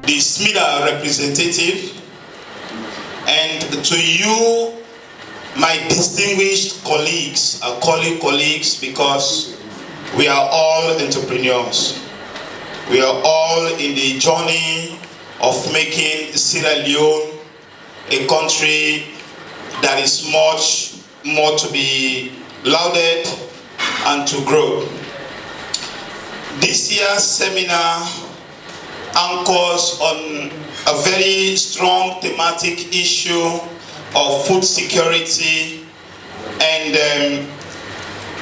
the SMIDA representative, and to you, my distinguished colleagues, I call you colleagues because we are all entrepreneurs. We are all in the journey of making Sierra Leone a country that is much more to be lauded and to grow. This year's seminar anchors on a very strong thematic issue of food security and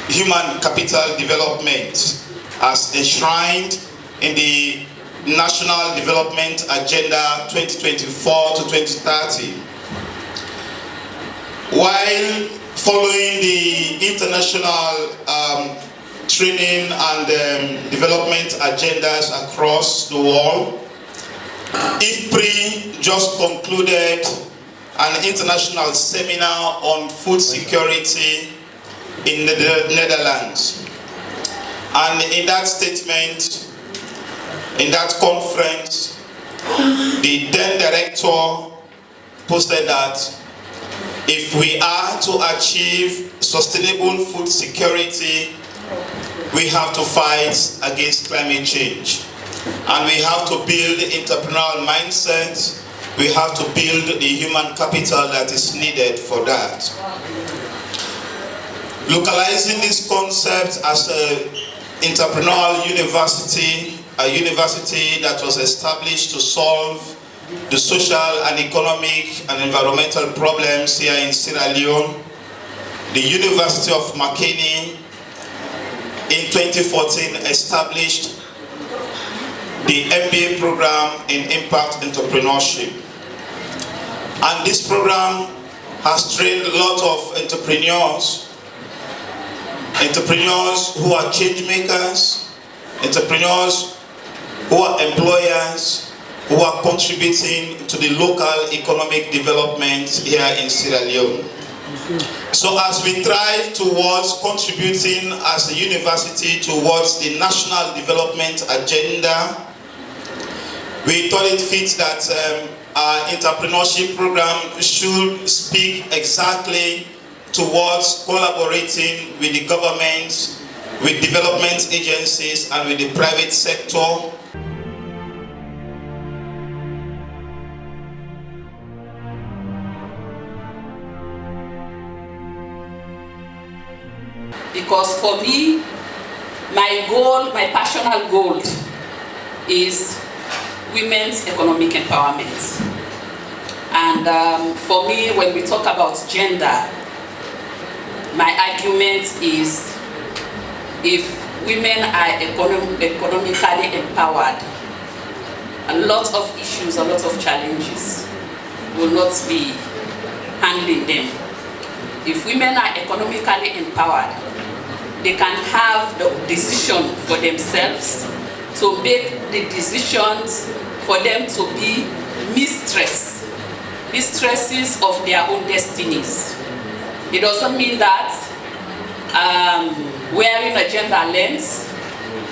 human capital development as enshrined in the National Development Agenda 2024 to 2030. While following the international training and development agendas across the world, E4I just concluded an international seminar on food security in the Netherlands. And in that statement, in that conference, the then director posted that if we are to achieve sustainable food security, we have to fight against climate change. And we have to build entrepreneurial mindset. We have to build the human capital that is needed for that. Localizing this concept as an entrepreneurial university, a university that was established to solve the social and economic and environmental problems here in Sierra Leone, the University of Makeni in 2014 established the MBA program in Impact Entrepreneurship. And this program has trained a lot of entrepreneurs who are change makers, entrepreneurs who are employers, who are contributing to the local economic development here in Sierra Leone. So as we thrive towards contributing as a university towards the national development agenda, we thought it fit that our entrepreneurship program should speak exactly towards collaborating with the government, with development agencies, and with the private sector. Because for me, my goal, my personal goal is women's economic empowerment. And for me, when we talk about gender, my argument is if women are economically empowered, a lot of issues, a lot of challenges will not be handling them. If women are economically empowered, they can have the decision for themselves, to make the decisions for them to be mistresses of their own destinies. It doesn't mean that wearing a gender lens,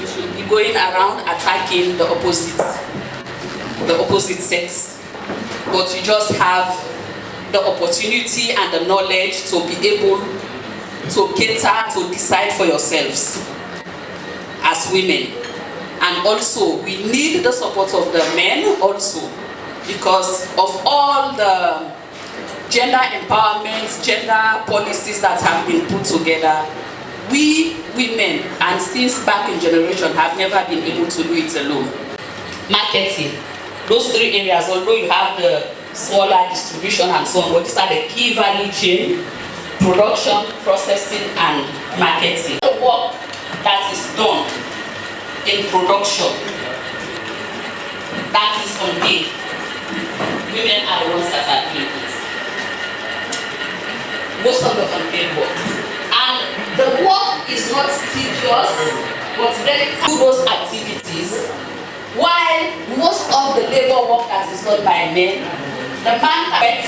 you should be going around attacking the opposite sex. But you just have the opportunity and the knowledge to be able to cater, to decide for yourselves as women. And also, we need the support of the men also, because of all the gender empowerment, gender policies that have been put together. We women, and since back in generation, have never been able to do it alone. Marketing, those three areas, although you have the smaller distribution and so on, but these are the key value chain: production, processing, and marketing. The work that is done in production, that is unpaid. Women are the ones that are doing it. Most of the unpaid work. And the work is not tedious, but very do those activities, while most of the labor work that is done by men, the man can get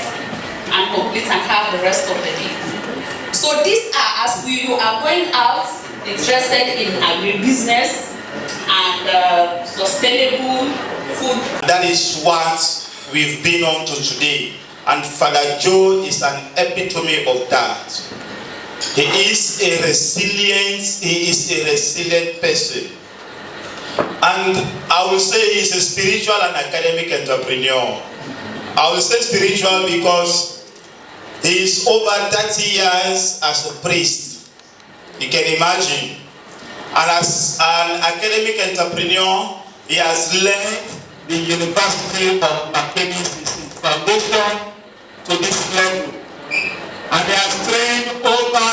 and complete and have the rest of the day. So these are, as you are going out interested in agribusiness and sustainable food. That is what we've been on to today. And Father Joe is an epitome of that. He is a resilient person. And I will say he's a spiritual and academic entrepreneur. I will say spiritual because he is over 30 years as a priest. You can imagine. And as an academic entrepreneur, he has led the University of Mackenzie's foundation to this level. And he has trained over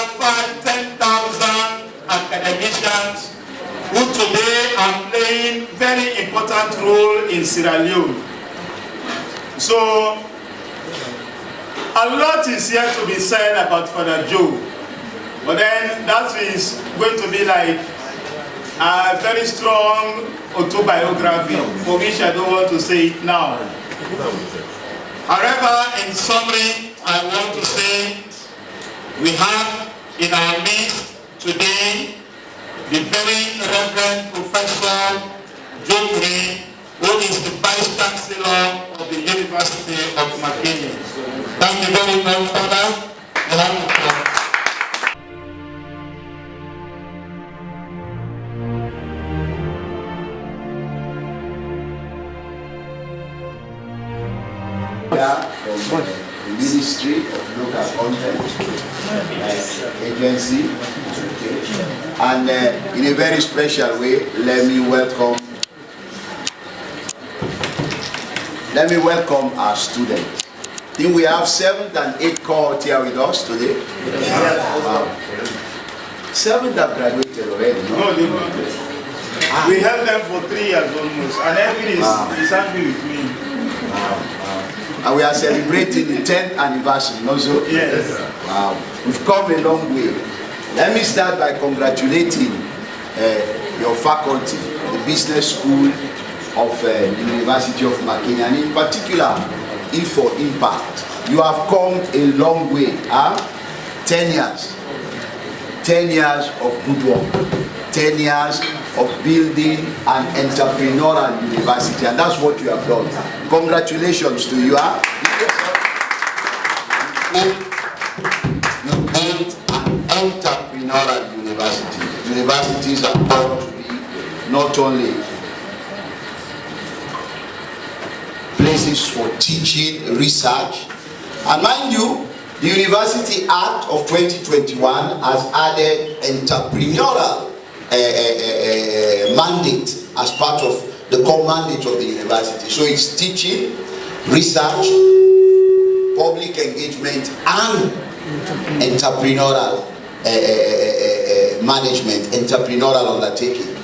10,000 academicians who today are playing very important role in Sierra Leone. So, a lot is here to be said about Father Joe, but then that is going to be like a very strong autobiography, for which I don't want to say it now. However, in summary, I want to say we have in our midst today the very Reverend Professor Joe, who is the Vice Chancellor of the University of Mackenzie. Thank you very much, Father. From the Ministry of Local Content Agency, and in a very special way, let me welcome our students. I think we have 7th and 8th cohort here with us today. Wow. 7th have graduated already, no? No, they don't. We held them for 3 years almost, and everything is happy with me. And we are celebrating the 10th anniversary, also. Yes. Wow. We've come a long way. Let me start by congratulating your faculty, the business school of the University of Mackenzie, and in particular, E4Impact. You have come a long way. 10 years. 10 years of good work. 10 years of building an entrepreneurial university, and that's what you have done. Congratulations to you. You built an entrepreneurial university. Universities are born to be not only places for teaching, research, and mind you, the University Act of 2021 has added entrepreneurial mandate as part of the core mandate of the university. So it's teaching, research, public engagement, and entrepreneurial management, entrepreneurial undertaking.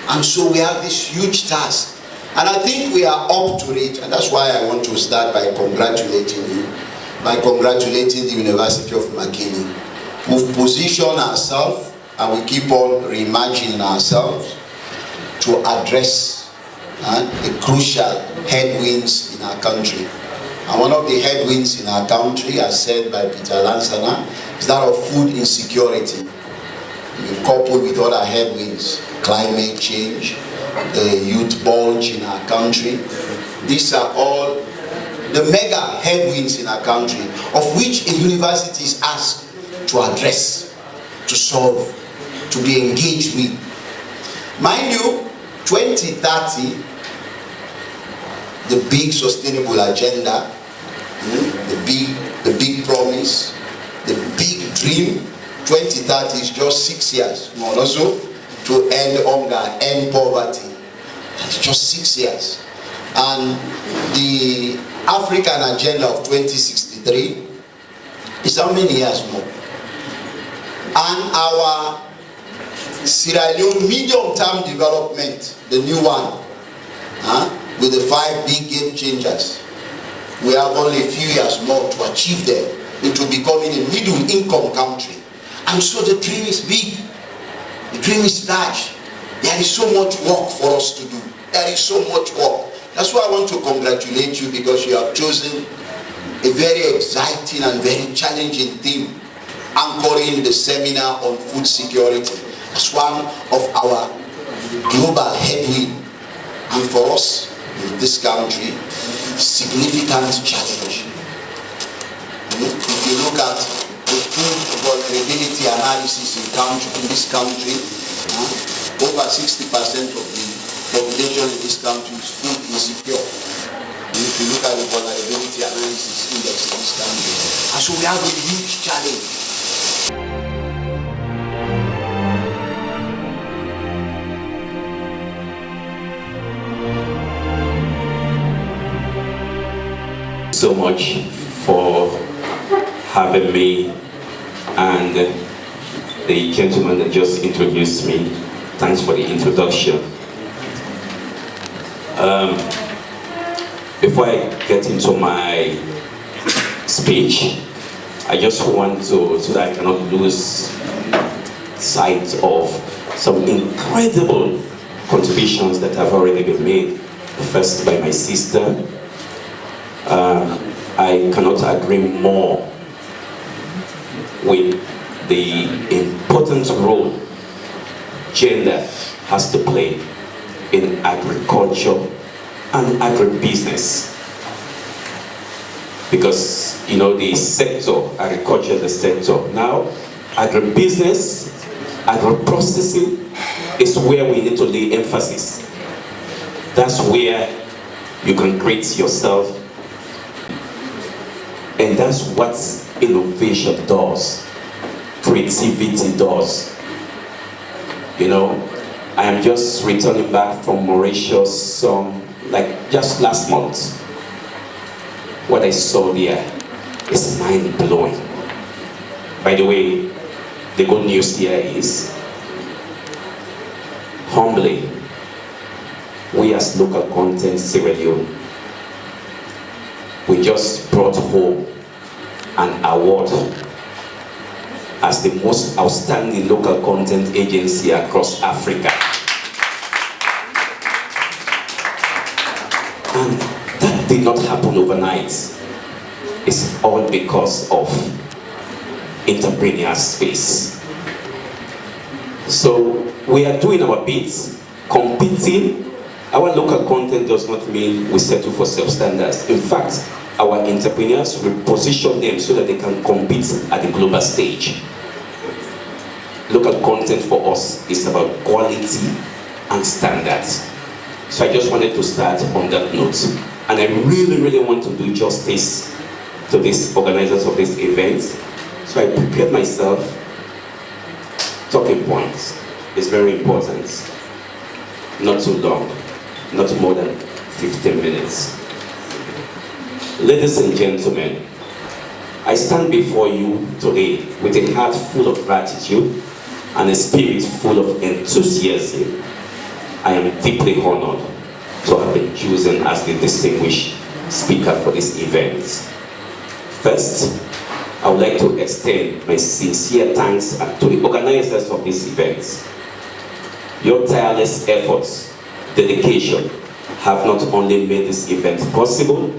And so we have this huge task. And I think we are up to it, and that's why I want to start by congratulating you, by congratulating the University of Mackenzie. We've positioned ourselves, and we keep on reimagining ourselves to address the crucial headwinds in our country. And one of the headwinds in our country, as said by Peter Lansana, is that of food insecurity. Coupled with other headwinds, climate change, the youth bulge in our country. These are all the mega headwinds in our country, of which a university is asked to address, to solve, to be engaged with. Mind you, 2030, the big sustainable agenda, the big promise, the big dream, 2030 is just 6 years, more or so, to end hunger, end poverty. It's just 6 years. And the African agenda of 2063 is how many years more? And our Sierra Leone medium-term development, the new one, with the 5 big game changers, we have only a few years more to achieve them into becoming a middle-income country. And so the dream is big, the dream is large. There is so much work for us to do. There is so much work. That's why I want to congratulate you, because you have chosen a very exciting and very challenging theme, anchoring the seminar on food security as one of our global headwind. And for us, in this country, significant challenge. If you look at the food vulnerability analysis in this country, over 60% of the population in this country is food insecure. And if you look at the vulnerability analysis index in this country, and so we have a huge challenge. So much for having me, and the gentleman that just introduced me. Thanks for the introduction. Before I get into my speech, I just want to, so that I cannot lose sight of some incredible contributions that have already been made. First by my sister. I cannot agree more with the important role gender has to play in agriculture and agribusiness. Because, you know, the sector, agriculture is the sector. Now, agribusiness, agro-processing is where we need to lay emphasis. That's where you can create yourself. And that's what innovation does, creativity does. You know, I am just returning back from Mauritius, like just last month. What I saw there is mind-blowing. By the way, the good news here is, humbly, we as local content Sierra Leone, we just brought home an award as the most outstanding local content agency across Africa. And that did not happen overnight. It's all because of entrepreneurial space. So we are doing our bits, competing. Our local content does not mean we settle for self-standards. In fact, our entrepreneurs, we position them so that they can compete at the global stage. Local content for us is about quality and standards. So I just wanted to start on that note. And I really, really want to do justice to these organizers of this event. So I prepared myself. Talking points is very important. Not too long, not more than 15 minutes. Ladies and gentlemen, I stand before you today with a heart full of gratitude and a spirit full of enthusiasm. I am deeply honored to have been chosen as the distinguished speaker for this event. First, I would like to extend my sincere thanks to the organizers of this event. Your tireless efforts, dedication, have not only made this event possible,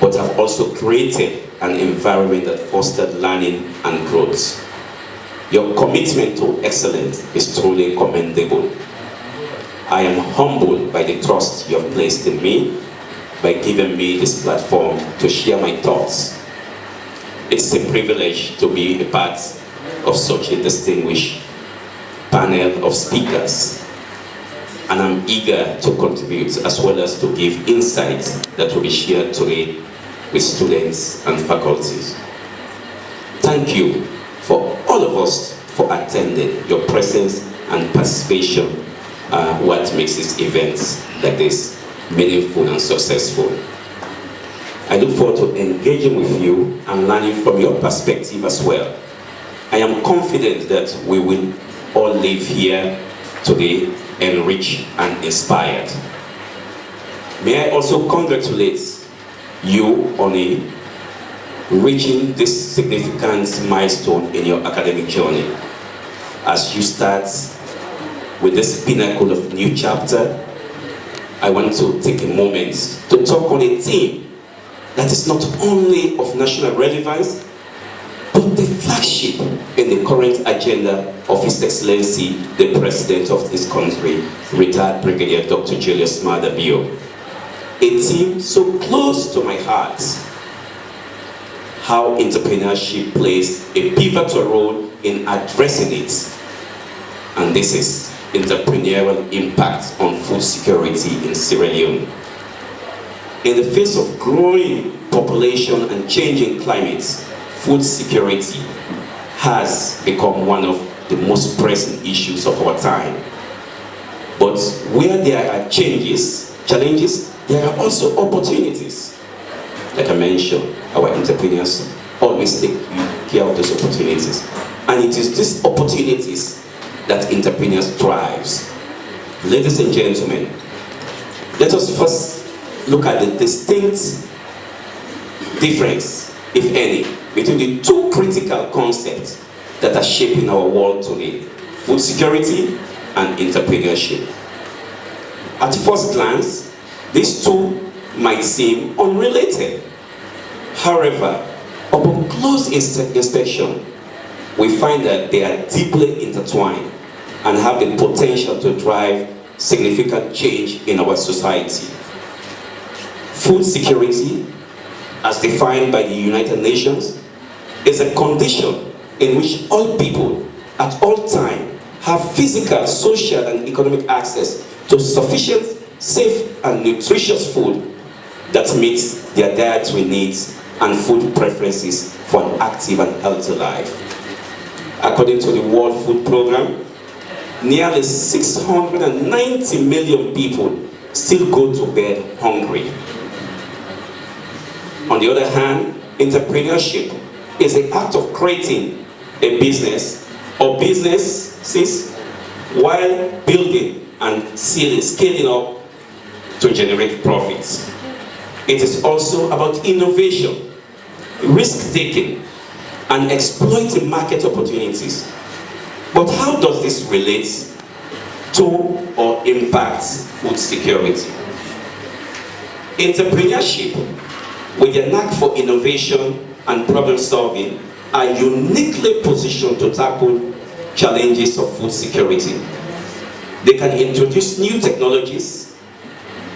but have also created an environment that fostered learning and growth. Your commitment to excellence is truly commendable. I am humbled by the trust you have placed in me by giving me this platform to share my thoughts. It's a privilege to be a part of such a distinguished panel of speakers, and I'm eager to contribute as well as to give insights that will be shared today with students and faculties. Thank you for all of us for attending. Your presence and participation are what makes these events like this meaningful and successful. I look forward to engaging with you and learning from your perspective as well. I am confident that we will all leave here today enriched and inspired. May I also congratulate you on reaching this significant milestone in your academic journey. As you start with this pinnacle of new chapter, I want to take a moment to talk on a theme that is not only of national relevance, but the flagship in the current agenda of His Excellency, the President of this country, retired Brigadier Dr. Julius Maada Bio. a theme so close to my heart, how entrepreneurship plays a pivotal role in addressing it. And this is entrepreneurial impact on food security in Sierra Leone. In the face of growing population and changing climates, food security has become one of the most pressing issues of our time. But where there are challenges, there are also opportunities. Like I mentioned, our entrepreneurs always take care of those opportunities. And it is these opportunities that entrepreneurs thrive. Ladies and gentlemen, let us first look at the distinct difference, if any, between the two critical concepts that are shaping our world today: food security and entrepreneurship. At first glance, these two might seem unrelated. However, upon close inspection, we find that they are deeply intertwined and have the potential to drive significant change in our society. Food security, as defined by the United Nations, is a condition in which all people at all times have physical, social, and economic access to sufficient, safe, and nutritious food that meets their dietary needs and food preferences for an active and healthy life. According to the World Food Programme, nearly 690 million people still go to bed hungry. On the other hand, entrepreneurship is the act of creating a business or businesses while building and scaling up to generate profits. It is also about innovation, risk-taking, and exploiting market opportunities. But how does this relate to or impact food security? Entrepreneurship, with their knack for innovation and problem solving, are uniquely positioned to tackle challenges of food security. They can introduce new technologies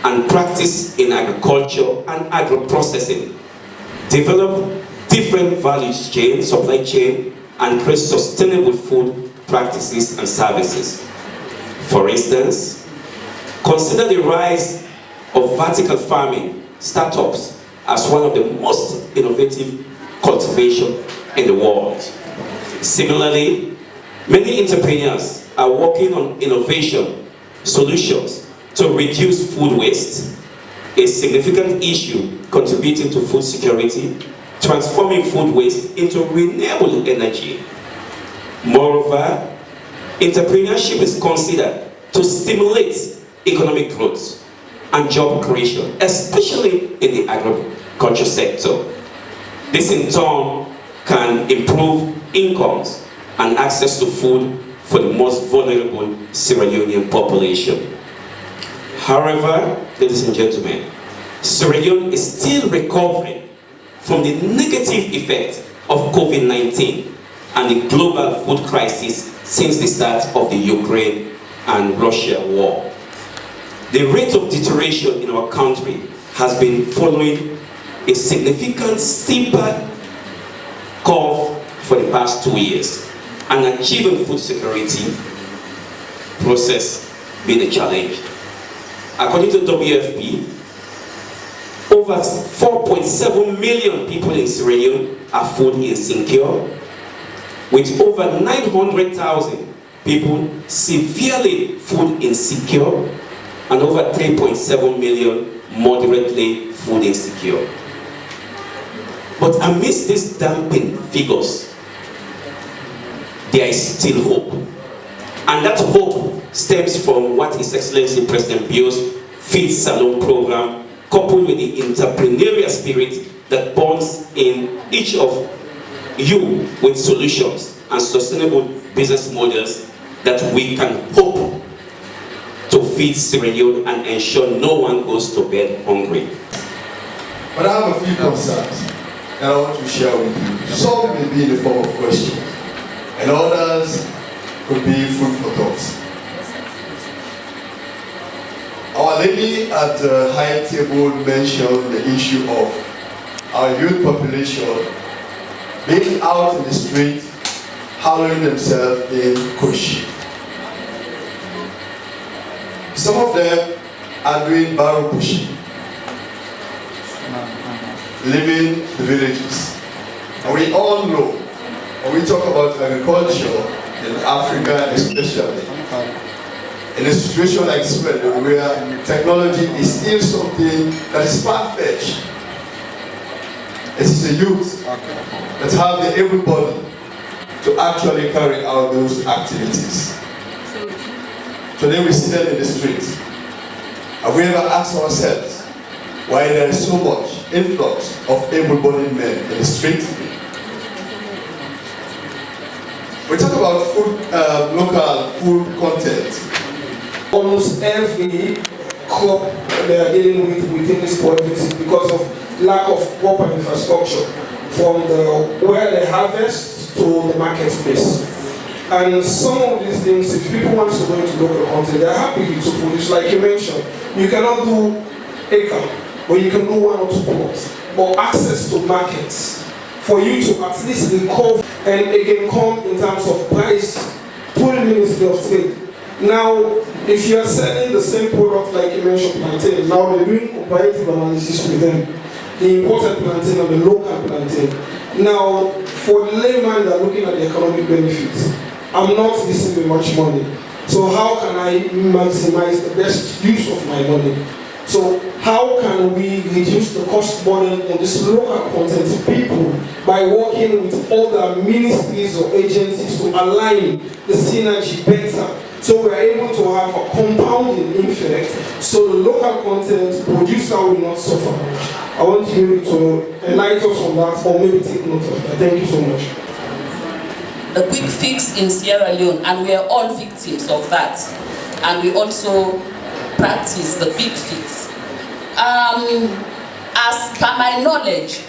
and practice in agriculture and agro-processing, develop different value chain, supply chain, and create sustainable food practices and services. For instance, consider the rise of vertical farming startups as one of the most innovative cultivation in the world. Similarly, many entrepreneurs are working on innovation solutions to reduce food waste, a significant issue contributing to food security, transforming food waste into renewable energy. Moreover, entrepreneurship is considered to stimulate economic growth and job creation, especially in the agriculture sector. This in turn can improve incomes and access to food for the most vulnerable Sierra Leonean population. However, ladies and gentlemen, Sierra Leone is still recovering from the negative effect of COVID-19 and the global food crisis since the start of the Ukraine and Russia war. The rate of deterioration in our country has been following a significant steeper curve for the past 2 years, and achieving food security process being a challenge. According to WFP, over 4.7 million people in Sierra Leone are food insecure, with over 900,000 people severely food insecure, and over 3.7 million moderately food insecure. But amidst these dampening figures, there is still hope. And that hope stems from what His Excellency President Bio's Feed Salon program, coupled with the entrepreneurial spirit that bonds in each of you with solutions and sustainable business models that we can hope to feed Sierra Leone and ensure no one goes to bed hungry. But I have a few concerns that I want to share with you. Some may be in the form of questions, and others could be food for thought. Our Our lady at the high table mentioned the issue of our youth population being out in the street, hallowing themselves in Kush. Some of them are doing barrow pushing, leaving the villages. And we all know, when we talk about agriculture in Africa especially, in a situation like Sweden, where technology is still something that is far-fetched, it is the youth that have the able body to actually carry out those activities. Today we see them in the streets. Have we ever asked ourselves why there is so much influx of able-bodied men in the street? We talk about food, local food content. Almost every crop they are dealing with within this province because of lack of proper infrastructure, from where they harvest to the marketplace. And some of these things, if people want to go into local content, they're happy to produce. Like you mentioned, you cannot do acre, but you can do 1 or 2 plots, or access to markets for you to at least recover and again come in terms of price to the Ministry of Trade. Now, if you are selling the same product like you mentioned, plantain, now they're doing comparative analysis with them, the imported plantain and the local plantain. Now, for the layman, they're looking at the economic benefits. I'm not receiving much money, so how can I maximize the best use of my money? So how can we reduce the cost burden on this local content people by working with other ministries or agencies to align the synergy better, so we're able to have a compounding effect, so the local content producer will not suffer much. I want you to enlighten us on that, or maybe take note of that. Thank you so much. The quick fix in Sierra Leone, and we are all victims of that, and we also practice the big fix. As per my knowledge,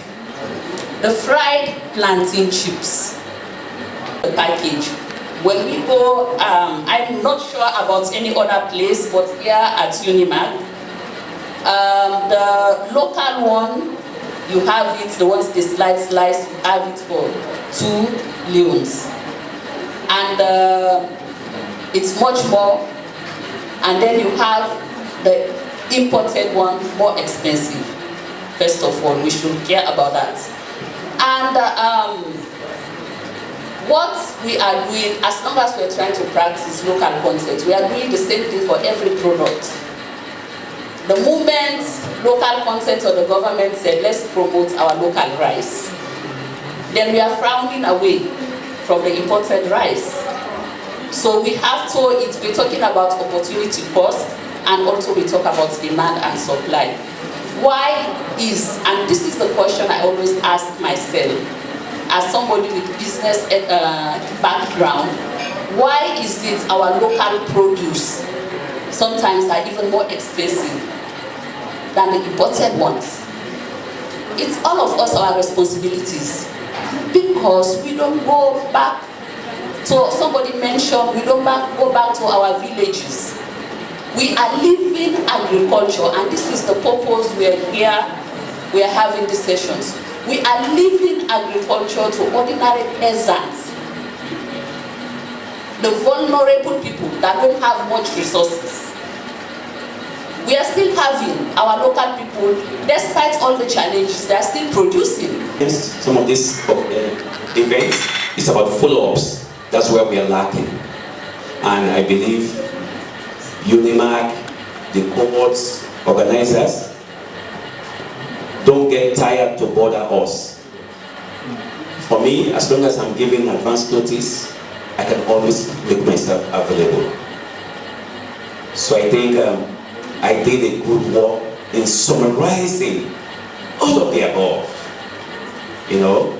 the fried plantain chips, the package, when we go, I'm not sure about any other place, but here at UniMak, the local one, you have it, the ones they slice, you have it for 2 leones. And it's much more. And then you have the imported one, more expensive. First of all, we should care about that. And what we are doing, as long as we're trying to practice local content, we are doing the same thing for every product. The moment local content or the government said, let's promote our local rice, then we are frowning away from the imported rice. So we have to, we're talking about opportunity cost, and also we talk about demand and supply. Why is, and this is the question I always ask myself, as somebody with business background, why is it our local produce sometimes are even more expensive than the imported ones? It's all of us our responsibilities, because we don't go back. So somebody mentioned we don't go back to our villages. We are living agriculture, and this is the purpose we are here, we are having these sessions. We are living agriculture to ordinary peasants, the vulnerable people that don't have much resources. We are still having our local people, despite all the challenges, they are still producing. Yes, some of these events is about follow-ups. That's where we are lacking. And I believe UniMak, the Cohort's organizers, don't get tired to bother us. For me, as long as I'm giving advance notice, I can always make myself available. So I think I did a good work in summarizing all of the above. You know,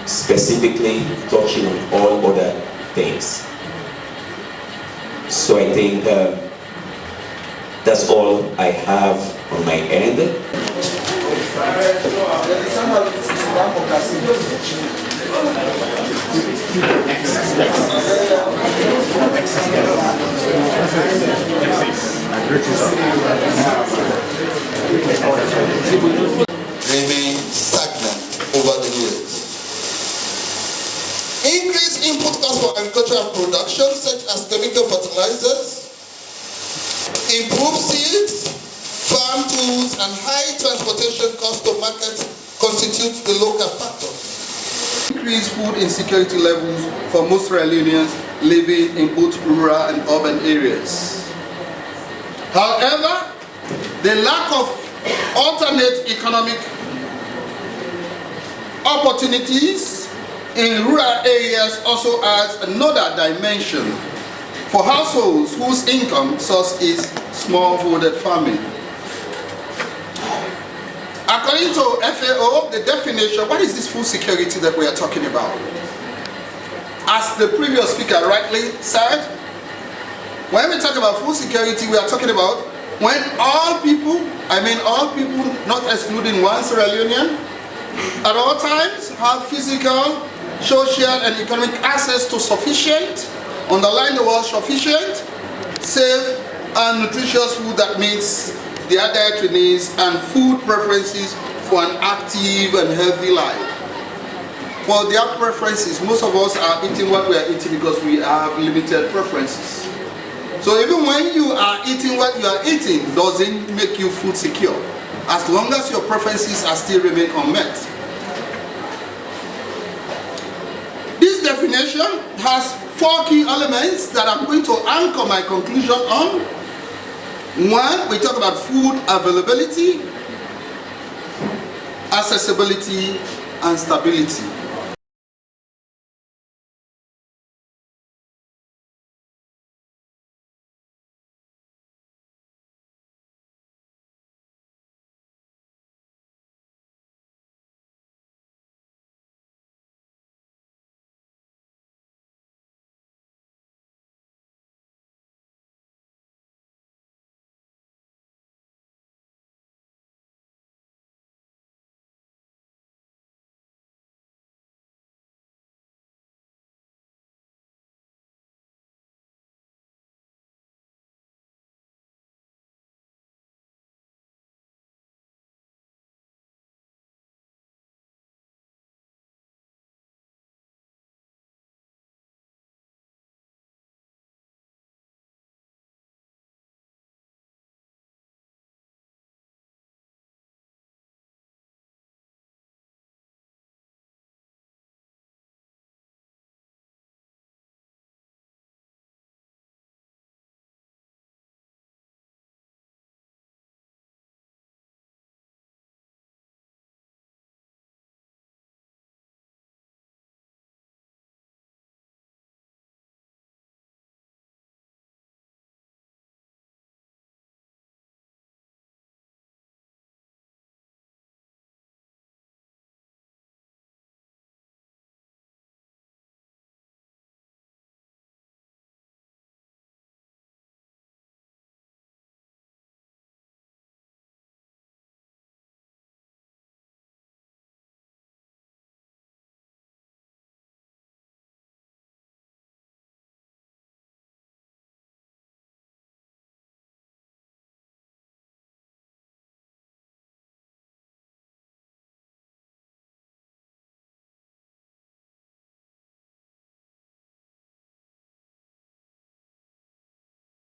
specifically touching on all other things. So I think that's all I have on my end. remain stagnant over the years. Increased input costs for agricultural production, such as chemical fertilizers, improved seeds, farm tools, and high transportation costs to market constitute the local factor. Increased food insecurity levels for most Sierra Leoneans living in both rural and urban areas. However, the lack of alternate economic opportunities in rural areas also adds another dimension for households whose income source is smallholder farming. According to FAO, the definition, what is this food security that we are talking about? As the previous speaker rightly said, when we talk about food security, we are talking about when all people, not excluding one Sierra Leonean, at all times have physical, social, and economic access to sufficient, underline the word sufficient, safe, and nutritious food that meets their dietary needs and food preferences for an active and healthy life. For their preferences, most of us are eating what we are eating because we have limited preferences. So even when you are eating what you are eating doesn't make you food secure, as long as your preferences are still remain unmet. This definition has 4 key elements that I'm going to anchor my conclusion on. 1, we talk about food availability, accessibility, and stability.